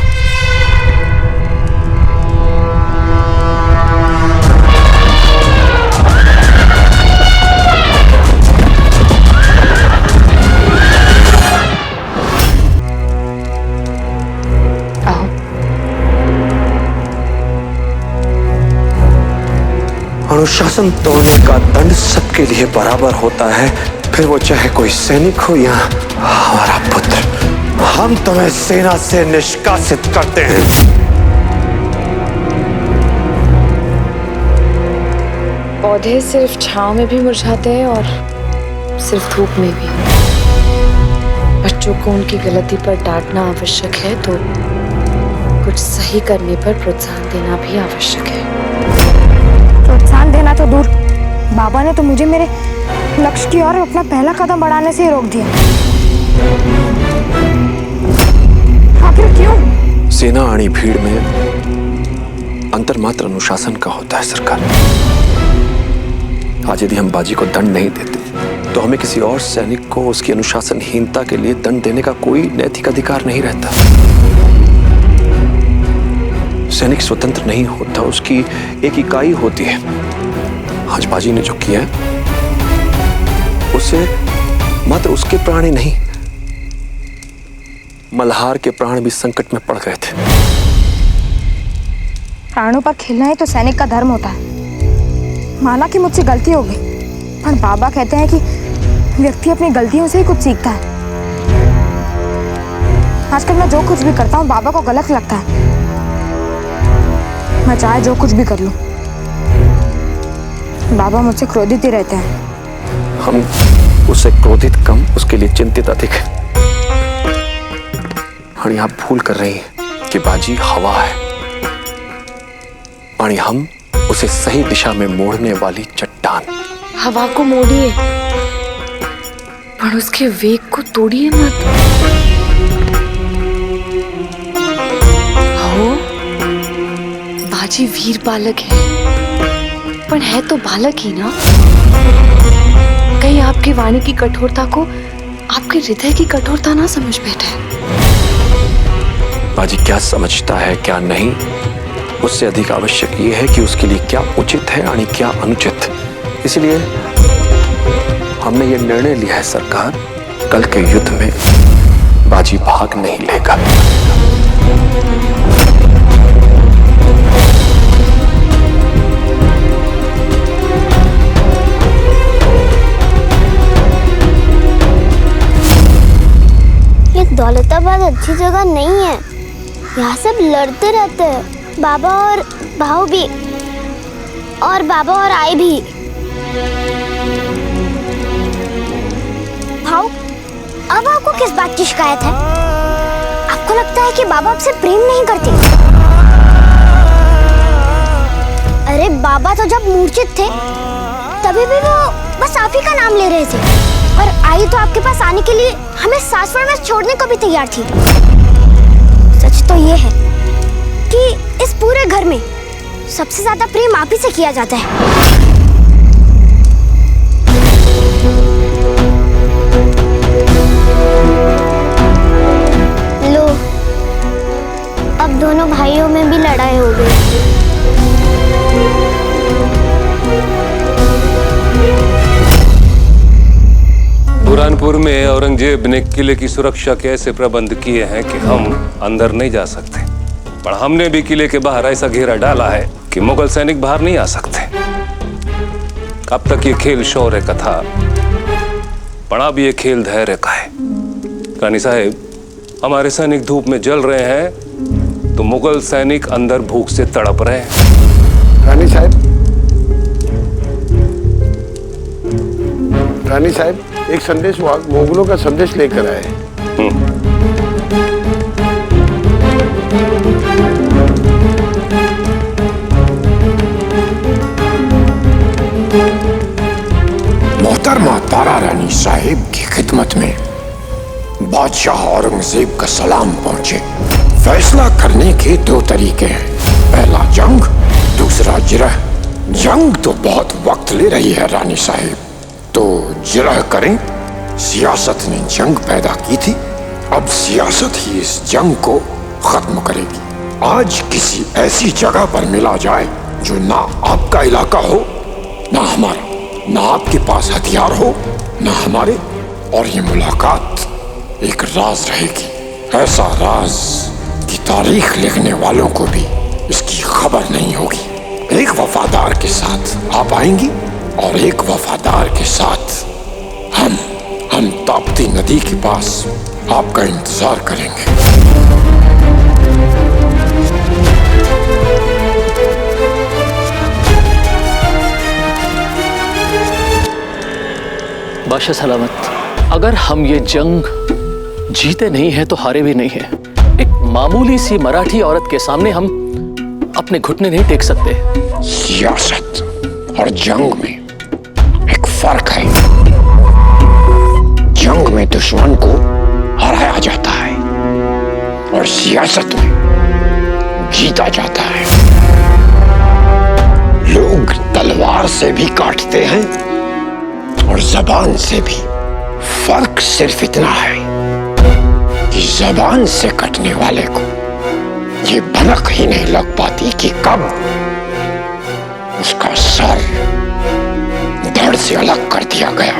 अनुशासन तोड़ने का दंड सबके लिए बराबर होता है, फिर वो चाहे कोई सैनिक हो या हमारा पुत्र। हम तुम्हें सेना से निष्कासित करते हैं। पौधे सिर्फ छांव में भी मुरझाते हैं और सिर्फ धूप में भी। बच्चों को उनकी गलती पर डांटना आवश्यक है तो कुछ सही करने पर प्रोत्साहन देना भी आवश्यक है। प्रोत्साहन देना तो दूर, बाबा ने तो मुझे मेरे लक्ष्य की ओर अपना पहला कदम बढ़ाने से ही रोक दिया। आखिर क्यों? सेना आनी भीड़ में अंतर मात्र अनुशासन का होता है सरकार। आज यदि हम बाजी को दंड नहीं देते तो हमें किसी और सैनिक को उसकी अनुशासनहीनता के लिए दंड देने का कोई नैतिक अधिकार नहीं रहता। सैनिक स्वतंत्र नहीं होता, उसकी एक इकाई होती है। आज बाजी ने जो किया है उससे मात्र उसके प्राण ही नहीं, मल्हार के प्राण भी संकट में पड़ गए थे। प्राणों पर खेलना ही तो सैनिक का धर्म होता है। माना कि मुझसे गलती हो गई, पर बाबा कहते हैं कि व्यक्ति अपनी गलतियों से ही कुछ सीखता है। आजकल मैं जो कुछ भी करता हूँ बाबा को गलत लगता है। मैं चाहे जो कुछ भी कर लूं, बाबा मुझसे क्रोधित ही रहते हैं। हम उससे क्रोधित कम, उसके लिए चिंतित अधिक। और आप भूल कर रही हैं कि बाजी हवा है और हम उसे सही दिशा में मोड़ने वाली चट्टान। हवा को मोड़िए पर उसके वेग को तोड़िए मत। हो, बाजी वीर बालक है, पर है तो बालक ही ना। कहीं आपकी वाणी की कठोरता को आपके हृदय की कठोरता ना समझ बैठे। बाजी क्या समझता है क्या नहीं, उससे अधिक आवश्यक यह है कि उसके लिए क्या उचित है और क्या अनुचित। इसलिए हमने ये निर्णय लिया है सरकार, कल के युद्ध में बाजी भाग नहीं लेगा। ये दौलताबाद अच्छी जगह नहीं है, यहाँ सब लड़ते रहते हैं। बाबा और भाऊ भी, और बाबा और आई भी। भाऊ, अब आपको किस बात की शिकायत है? आपको लगता है कि बाबा आपसे प्रेम नहीं करते? अरे बाबा तो जब मूर्छित थे तभी भी वो बस आप ही का नाम ले रहे थे, और आई तो आपके पास आने के लिए हमें सासवड़ में छोड़ने को भी तैयार थी। सच तो ये है कि इस पूरे घर में सबसे ज्यादा प्रेम आप ही से किया जाता है। लो, अब दोनों भाइयों में भी लड़ाई हो गई। बुरहानपुर में औरंगजेब ने किले की सुरक्षा के ऐसे प्रबंध किए हैं कि हम अंदर नहीं जा सकते, पर हमने भी किले के बाहर ऐसा घेरा डाला है कि मुगल सैनिक बाहर नहीं आ सकते। अब तक ये खेल शौर्य का था, पर अब ये खेल धैर्य का है। रानी साहब, हमारे सैनिक धूप में जल रहे हैं तो मुगल सैनिक अंदर भूख से तड़प रहे हैं। रानी साहब, रानी साहब, एक संदेश मुगलों का संदेश लेकर आए। मोहतरमा तारा रानी साहिब की खिदमत में बादशाह औरंगजेब का सलाम पहुंचे। फैसला करने के दो तरीके हैं, पहला जंग, दूसरा जिरह। जंग तो बहुत वक्त ले रही है रानी साहिब, तो जिरह करें। सियासत ने जंग पैदा की थी, अब सियासत ही इस जंग को खत्म करेगी। आज किसी ऐसी जगह पर मिला जाए जो ना आपका इलाका हो ना हमारा, ना आपके पास हथियार हो ना हमारे, और ये मुलाकात एक राज रहेगी। ऐसा राज कि तारीख लिखने वालों को भी इसकी खबर नहीं होगी। एक वफादार के साथ आप आएंगी और एक वफादार के साथ हम ताप्ती नदी के पास आपका इंतजार करेंगे। बादशाह सलामत। अगर हम ये जंग जीते नहीं हैं तो हारे भी नहीं हैं। एक मामूली सी मराठी औरत के सामने हम अपने घुटने नहीं टेक सकते। सियासत और जंग में एक फर्क है। जंग में दुश्मन को हराया जाता है और सियासत में जीता जाता है। लोग तलवार से भी काटते हैं और जबान से भी। फर्क सिर्फ इतना है कि जबान से कटने वाले को ये भनक ही नहीं लग पाती कि कब उसका सर धड़ से अलग कर दिया गया।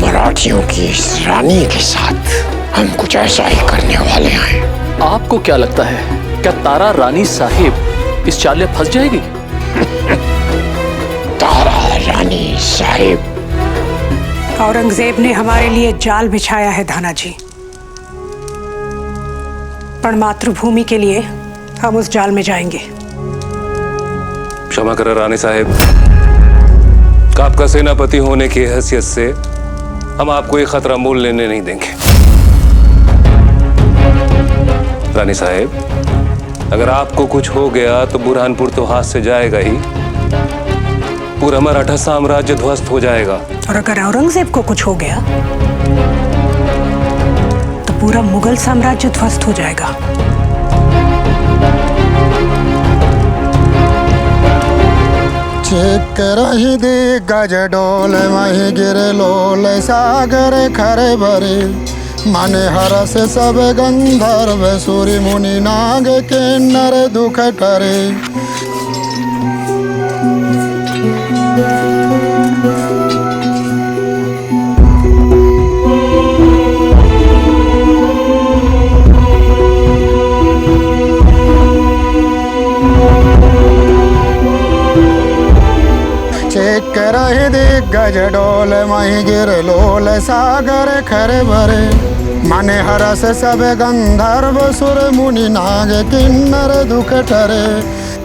मराठियों की इस रानी के साथ हम कुछ ऐसा ही करने वाले हैं। आपको क्या लगता है, क्या तारा रानी साहिब इस चाल में फंस जाएगी? तारा रानी साहिब, औरंगजेब ने हमारे लिए जाल बिछाया है धाना जी, पर मातृभूमि के लिए हम उस जाल में जाएंगे। क्षमा करें रानी साहिब, आपका सेनापति होने की हैसियत से हम आपको ये खतरा मोल लेने नहीं देंगे। रानी साहिब, अगर आपको कुछ हो गया तो बुरहानपुर तो हाथ से जाएगा ही, पूरा मराठा साम्राज्य ध्वस्त हो जाएगा। और अगर औरंगजेब को कुछ हो गया तो पूरा मुगल साम्राज्य ध्वस्त हो जाएगा। रही दी गज डोल मही गिरे लोल सागर खरे भरे माने हरस सब गंधर्व सूर्य मुनि नाग किन्नर दुख करे। रही दिग्गज डोल मही गिर लोल सागर खरे भरे माने हरस सब गंधर्व सुर मुनि नाग किन्नर दुख टरे।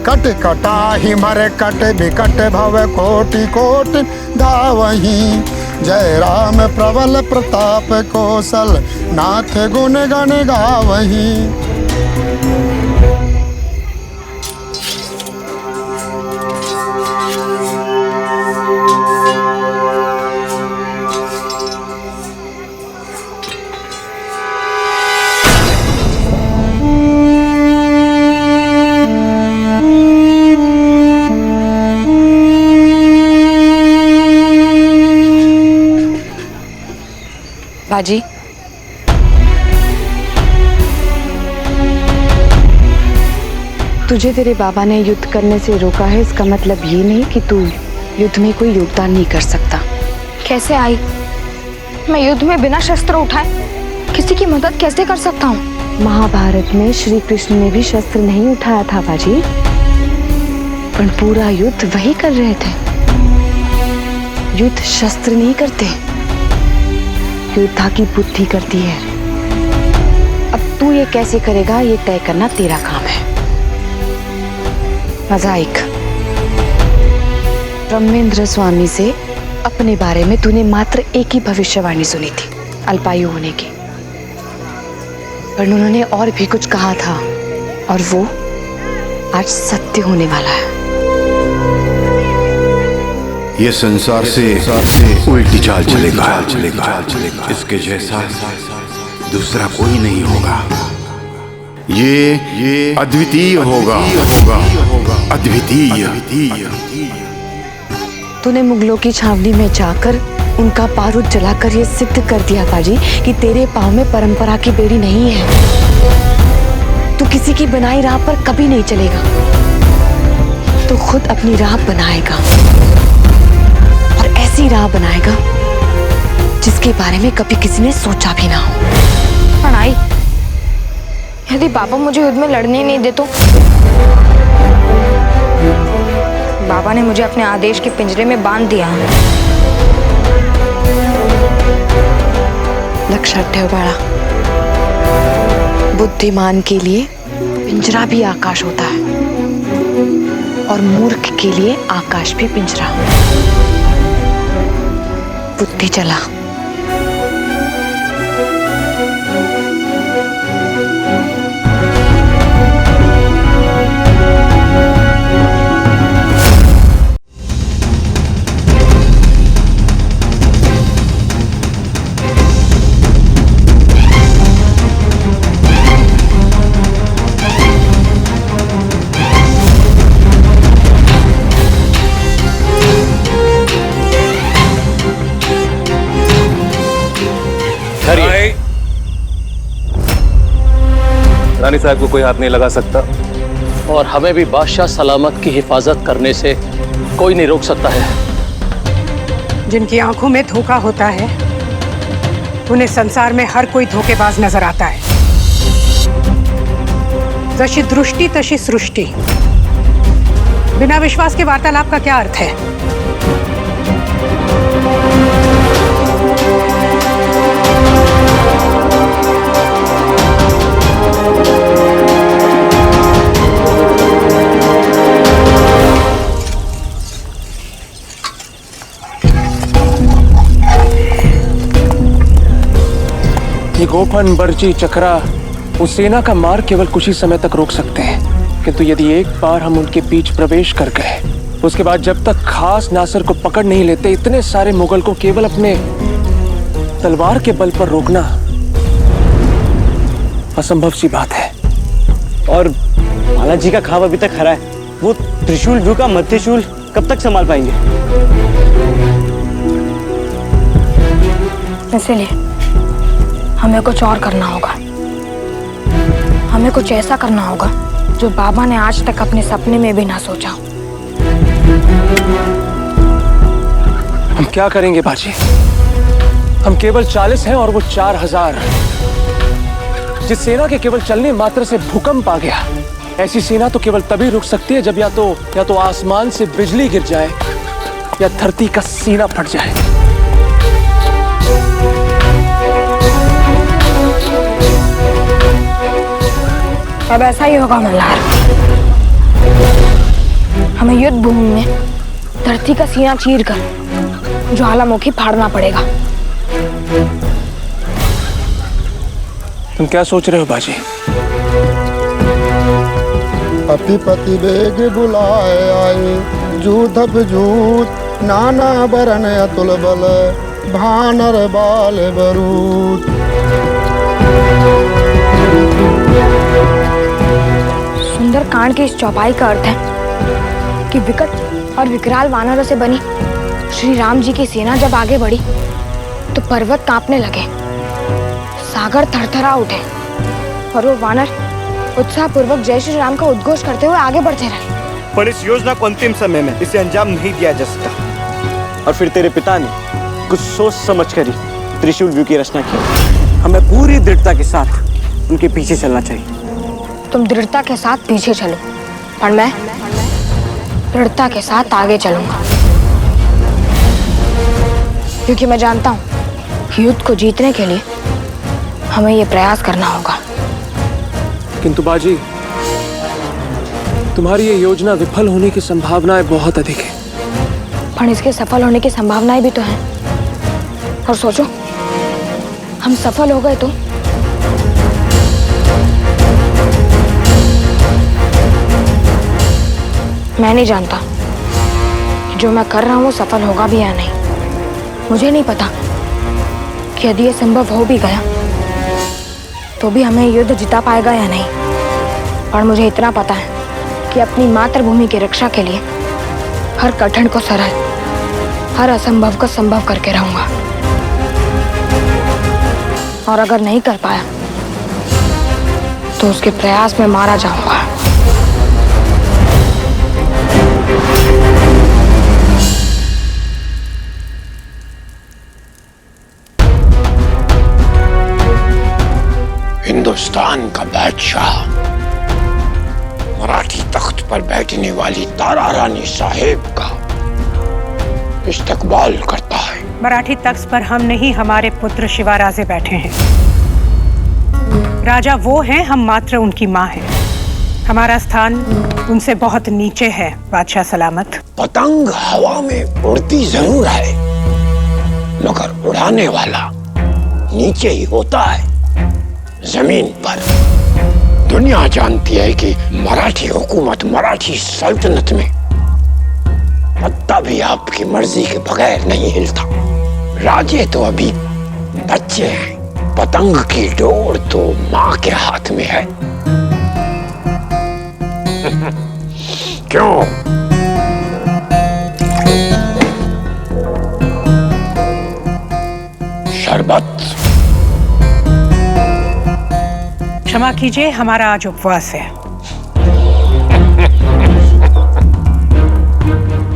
कट कटाही मरे कट विकट भव कोटि कोट धावही जय राम प्रबल प्रताप कौशल नाथ गुण गण गावही। बाजी, तुझे तेरे बाबा ने युद्ध करने से रोका है, इसका मतलब ये नहीं कि तू युद्ध में कोई योगदान नहीं कर सकता। कैसे आई? मैं युद्ध में बिना शस्त्र उठाए किसी की मदद कैसे कर सकता हूँ? महाभारत में श्री कृष्ण ने भी शस्त्र नहीं उठाया था बाजी, पर पूरा युद्ध वही कर रहे थे। युद्ध शस्त्र नहीं करते, योद्धा की बुद्धि करती है। अब तू ये कैसे करेगा, ये तय करना तेरा काम है। मजाक, ब्रह्मेंद्र स्वामी से अपने बारे में तूने मात्र एक ही भविष्यवाणी सुनी थी, अल्पायु होने की, पर उन्होंने और भी कुछ कहा था और वो आज सत्य होने वाला है। ये संसार से उल्टी चाल चलेगा, इसके जैसा दूसरा कोई नहीं होगा। ये अद्वितीय होगा, अद्वितीय। तूने मुगलों की छावनी में जाकर उनका बारूद जलाकर ये सिद्ध कर दिया बाजी कि तेरे पाँव में परंपरा की बेड़ी नहीं है। तू किसी की बनाई राह पर कभी नहीं चलेगा, तू खुद अपनी राह बनाएगा, और ऐसी राह बनाएगा जिसके बारे में कभी किसी ने सोचा भी ना हो। पढ़ाई, यदि बाबा मुझे युद्ध में लड़ने नहीं दे तो? बाबा ने मुझे अपने आदेश के पिंजरे में बांध दिया। लक्षात ठेव बाळा, बुद्धिमान के लिए पिंजरा भी आकाश होता है और मूर्ख के लिए आकाश भी पिंजरा। बुद्धि चला। रानी साहब को कोई हाथ नहीं लगा सकता और हमें भी बादशाह सलामत की हिफाजत करने से कोई नहीं रोक सकता है। जिनकी आंखों में धोखा होता है उन्हें संसार में हर कोई धोखेबाज नजर आता है। जशी दृष्टि तशी सृष्टि। बिना विश्वास के वार्तालाप का क्या अर्थ है? ये गोफन, बर्ची, चक्रा उस सेना का मार केवल कुछ ही समय तक रोक सकते हैं, किंतु यदि एक बार हम उनके बीच प्रवेश कर गए, उसके बाद जब तक खास नासिर को पकड़ नहीं लेते, इतने सारे मुगल को केवल अपने तलवार के बल पर रोकना असंभव सी बात है। और बालाजी का खाब अभी तक हरा है, वो त्रिशूल व्यू का मध्यशूल कब तक संभाल पाएंगे? इसीलिए हमें कुछ और करना होगा। हमें कुछ ऐसा करना होगा जो बाबा ने आज तक अपने सपने में भी ना सोचा। हम क्या करेंगे बाजी? हम केवल 40 हैं और वो 4000। जिस सेना के केवल चलने मात्र से भूकंप आ गया, ऐसी सेना तो केवल तभी रुक सकती है जब या तो आसमान से बिजली गिर जाए या धरती का सीना फट जाए। अब ऐसा ही होगा मल्हार। हमें युद्ध भूमि में धरती का सीना चीरकर ज्वालामुखी फाड़ना पड़ेगा। तुम क्या सोच रहे हो बाजी? अतिपति बेग बुलाए आए, जूधब जूत नाना बरन अतुल बल, भानर बाल बरूद। सुंदर कांड की इस चौपाई का अर्थ है कि विकट और विकराल वानरों से बनी श्री राम जी की सेना जब आगे बढ़ी तो पर्वत कांपने लगे, सागर थरथरा उठे और वो वानर उत्साहपूर्वक जय श्री राम का उद्घोष करते हुए आगे बढ़ते रहे। पर इस योजना को अंतिम समय में इसे अंजाम नहीं दिया जा सकता। और फिर तेरे पिता ने कुछ सोच समझ कर ही त्रिशूल व्यू की रचना की। हमें पूरी दृढ़ता के साथ उनके पीछे चलना चाहिए। तुम दृढ़ता के साथ पीछे चलो और मैं दृढ़ता के साथ आगे चलूंगा, क्योंकि मैं जानता हूं कि युद्ध को जीतने के लिए हमें ये प्रयास करना होगा। किंतु बाजी, तुम्हारी ये योजना विफल होने की संभावनाएं बहुत अधिक है। पर इसके सफल होने की संभावनाएं भी तो हैं। और सोचो, हम सफल हो गए तो मैं नहीं जानता कि जो मैं कर रहा हूं वो सफल होगा भी या नहीं। मुझे नहीं पता कि यदि ये संभव हो भी गया तो भी हमें युद्ध जिता पाएगा या नहीं। और मुझे इतना पता है कि अपनी मातृभूमि की रक्षा के लिए हर कठिन को सरल, हर असंभव को संभव करके रहूंगा। और अगर नहीं कर पाया तो उसके प्रयास में मारा जाऊंगा। हिंदुस्तान का बादशाह मराठी तख्त पर बैठने वाली तारा रानी साहेब का इस्तकबाल करता है। मराठी तख्त पर हम नहीं, हमारे पुत्र शिवाराजे बैठे हैं। राजा वो हैं, हम मात्र उनकी माँ हैं। हमारा स्थान उनसे बहुत नीचे है बादशाह सलामत। पतंग हवा में उड़ती जरूर है, मगर उड़ाने वाला नीचे ही होता है, जमीन पर। दुनिया जानती है कि मराठी हुकूमत, मराठी सल्तनत में पत्ता भी आपकी मर्जी के बगैर नहीं हिलता। राजे तो अभी बच्चे हैं, पतंग की डोर तो माँ के हाथ में है। क्यों? शरबत? क्षमा कीजिए, हमारा आज उपवास है।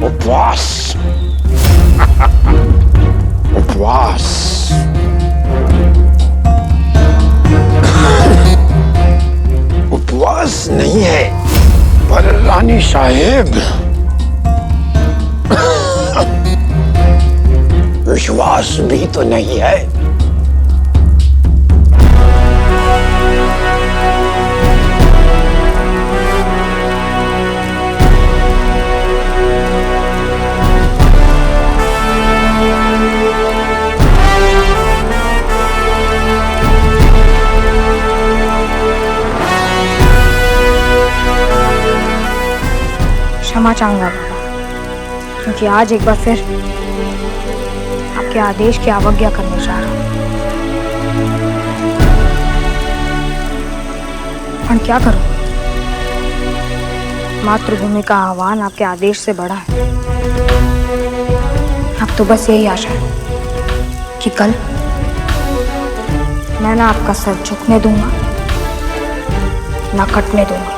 उपवास? उपवास? उपवास नहीं है, पर रानी साहेब विश्वास भी तो नहीं है। क्षमा चाहूंगा बाबा, क्योंकि आज एक बार फिर आपके आदेश की अवज्ञा करने जा रहा हूं। और क्या करूं? मातृभूमि का आह्वान आपके आदेश से बड़ा है। अब तो बस यही आशा है कि कल मैं ना आपका सर झुकने दूंगा, ना कटने दूंगा।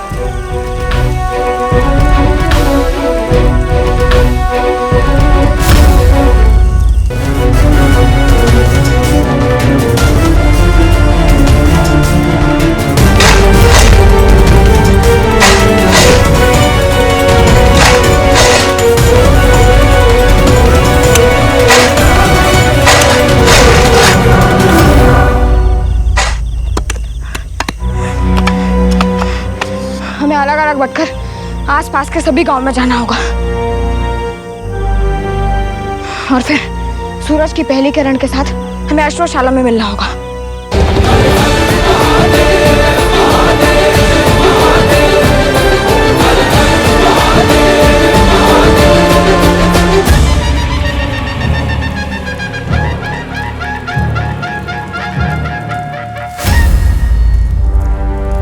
हमें अलग अलग बटकर आसपास के सभी गांव में जाना होगा और फिर सूरज की पहली किरण के साथ हमें अश्वशाला में मिलना होगा।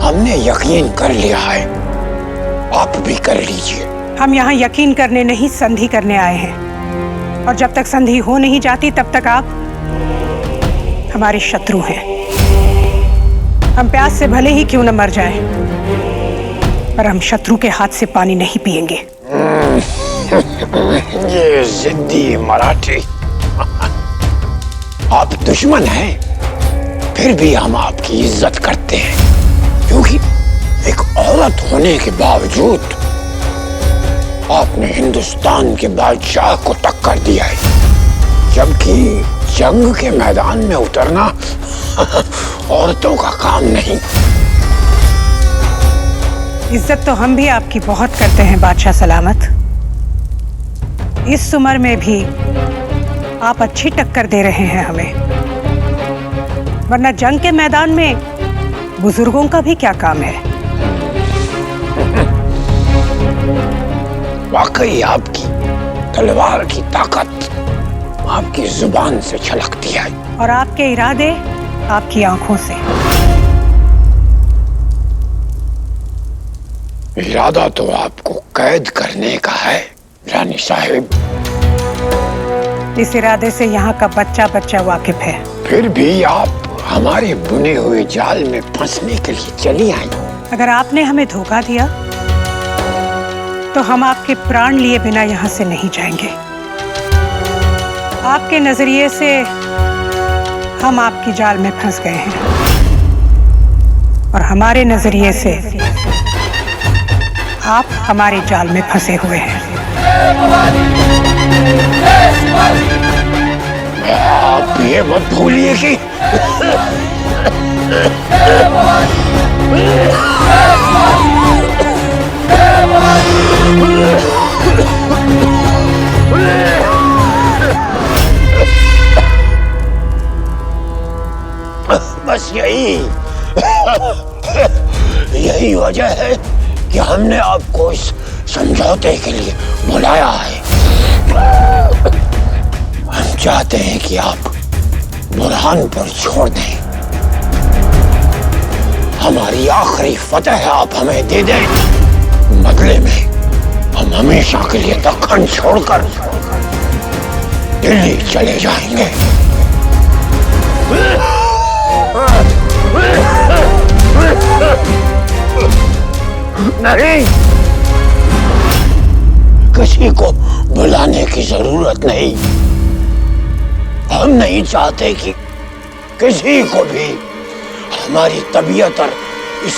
हमने यकीन कर लिया है, आप भी कर लीजिए। हम यहाँ यकीन करने नहीं, संधि करने आए हैं। और जब तक संधि हो नहीं जाती तब तक आप हमारे शत्रु हैं। हम प्यास से भले ही क्यों न मर जाएं, पर हम शत्रु के हाथ से पानी नहीं पिएंगे। ये जिद्दी मराठी। आप दुश्मन हैं, फिर भी हम आपकी इज्जत करते हैं, क्योंकि एक औरत होने के बावजूद आपने हिंदुस्तान के बादशाह को टक्कर दिया है, जबकि जंग के मैदान में उतरना औरतों का काम नहीं। इज्जत तो हम भी आपकी बहुत करते हैं बादशाह सलामत। इस उम्र में भी आप अच्छी टक्कर दे रहे हैं हमें, वरना जंग के मैदान में बुजुर्गों का भी क्या काम है। वाकई आपकी तलवार की ताकत आपकी जुबान से छलकती है और आपके इरादे आपकी आंखों से। इरादा तो आपको कैद करने का है रानी साहिब। इस इरादे से यहाँ का बच्चा बच्चा वाकिफ है। फिर भी आप हमारे बुने हुए जाल में फंसने के लिए चली आई। अगर आपने हमें धोखा दिया तो हम आपके प्राण लिए बिना यहाँ से नहीं जाएंगे। आपके नजरिए से हम आपकी जाल में फंस गए हैं और हमारे नजरिए से आप हमारे जाल में फंसे हुए हैं। आप ये मत भूलिए कि बस यही वजह है कि हमने आपको इस समझौते के लिए बुलाया है। हम चाहते हैं कि आप बुरहानपुर छोड़ दें। हमारी आखिरी फतह आप हमें दे दें, बदले में हम हमेशा के लिए दक्कन छोड़कर दिल्ली चले जाएंगे। नहीं, किसी को बुलाने की जरूरत नहीं। हम नहीं चाहते कि किसी को भी हमारी तबीयत और इस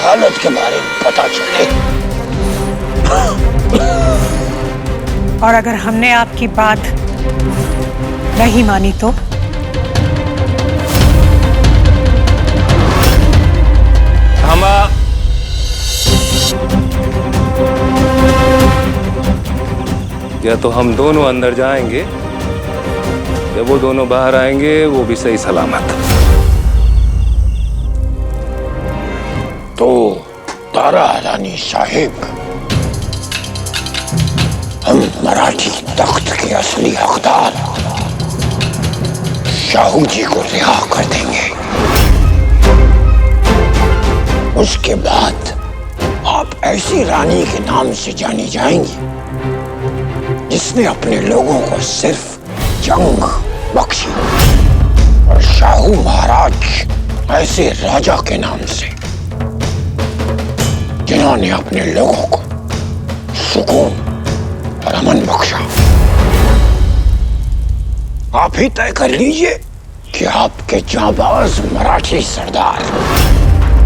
हालत के बारे में पता चले। और अगर हमने आपकी बात नहीं मानी तो? या तो हम दोनों अंदर जाएंगे या वो दोनों बाहर आएंगे, वो भी सही सलामत। तो तारा रानी साहिब, हम मराठी तख्त के असली हकदार शाहू जी को रिहा कर देंगे। उसके बाद आप ऐसी रानी के नाम से जानी जाएंगी जिसने अपने लोगों को सिर्फ जंग बख्शी, और शाहू महाराज ऐसे राजा के नाम से जिन्होंने अपने लोगों को सुकून और अमन बख्शा। आप ही तय कर लीजिए कि आपके जांबाज मराठी सरदार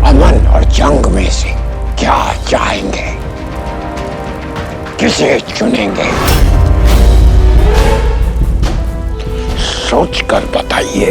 अमन और जंग में से क्या चाहेंगे, किसे चुनेंगे? सोच कर बताइए।